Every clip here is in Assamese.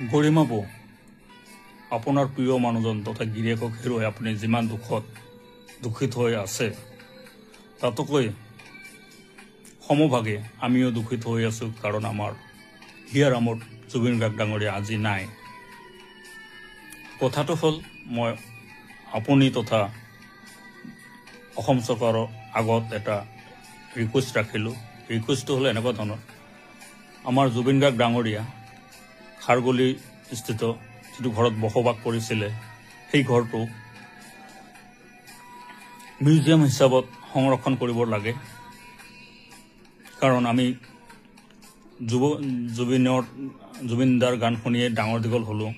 গৰিমা বৌ, আপোনাৰ প্ৰিয় মানুহজন তথা গিৰিয়েকক হেৰুৱাই আপুনি যিমান দুখিত হৈ আছে, তাতকৈ সমভাগে আমিও দুখিত হৈ আছোঁ। কাৰণ আমাৰ হিয়াৰ আমোদ জুবিন গাৰ্গ ডাঙৰীয়া আজি নাই। কথাটো হ'ল, মই আপুনি তথা অসম চৰকাৰৰ আগত এটা ৰিকুৱেষ্ট ৰাখিলোঁ। ৰিকুৱেষ্টটো হ'ল এনেকুৱা ধৰণৰ, আমাৰ জুবিন গাৰ্গ ডাঙৰীয়া খাৰগলি স্থিত যিটো ঘৰত বসবাস কৰিছিলে, সেই ঘৰটো মিউজিয়াম হিচাপত সংৰক্ষণ কৰিব লাগে। কাৰণ আমি জুবিনদাৰ গান শুনিয়ে ডাঙৰ দীঘল হ'লোঁ।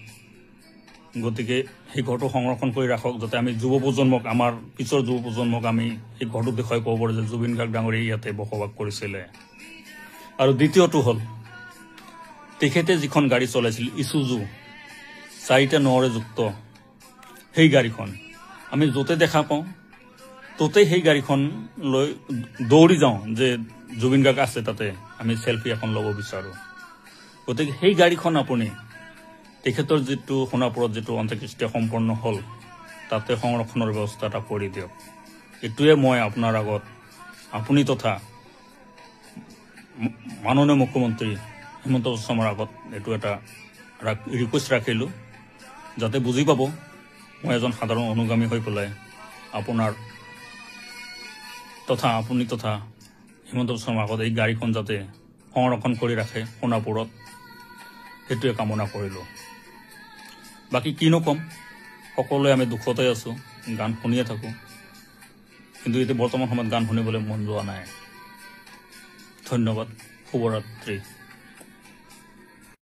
গতিকে সেই ঘৰটো সংৰক্ষণ কৰি ৰাখক, যাতে আমি যুৱ প্ৰজন্মক, আমাৰ পিছৰ যুৱ প্ৰজন্মক আমি সেই ঘৰটো দেখুৱাই ক'ব পাৰোঁ যে জুবিন গাৰ্গ ডাঙৰীয়া ইয়াতে বসবাস কৰিছিলে। আৰু দ্বিতীয়টো হ'ল, তেখেতে যিখন গাড়ী চলাইছিল ইছুজু 4টা নৰে যুক্ত, সেই গাড়ীখন আমি য'তে দেখা পাওঁ ত'তেই সেই গাড়ীখন লৈ দৌৰি যাওঁ যে জুবিন গাৰ্গ আছে তাতে, আমি চেলফি এখন ল'ব বিচাৰোঁ। গতিকে সেই গাড়ীখন আপুনি তেখেতৰ যিটো সোণাপুৰত যিটো অন্ত্যেষ্টিক্ৰিয়া সম্পন্ন হ'ল, তাতে সংৰক্ষণৰ ব্যৱস্থা এটা কৰি দিয়ক। এইটোৱে মই আপোনাৰ আগত, আপুনি তথা মাননীয় মুখ্যমন্ত্ৰী হিমন্ত বিশ্ব শৰ্মাৰ আগত এইটো এটা ৰিকুৱেষ্ট ৰাখিলোঁ, যাতে বুজি পাব মই এজন সাধাৰণ অনুগামী হৈ পেলাই আপোনাৰ আপুনি তথা হিমন্ত বিশ্ব শৰ্মাৰ আগত এই গাড়ীখন যাতে সংৰক্ষণ কৰি ৰাখে সোণাপুৰত, সেইটোৱে কামনা কৰিলোঁ। বাকী কিনো ক'ম, সকলোৱে আমি দুখতে আছোঁ, গান শুনিয়ে থাকোঁ, কিন্তু এতিয়া বৰ্তমান সময়ত গান শুনিবলৈ মন যোৱা নাই। ধন্যবাদ, শুভৰাত্ৰি।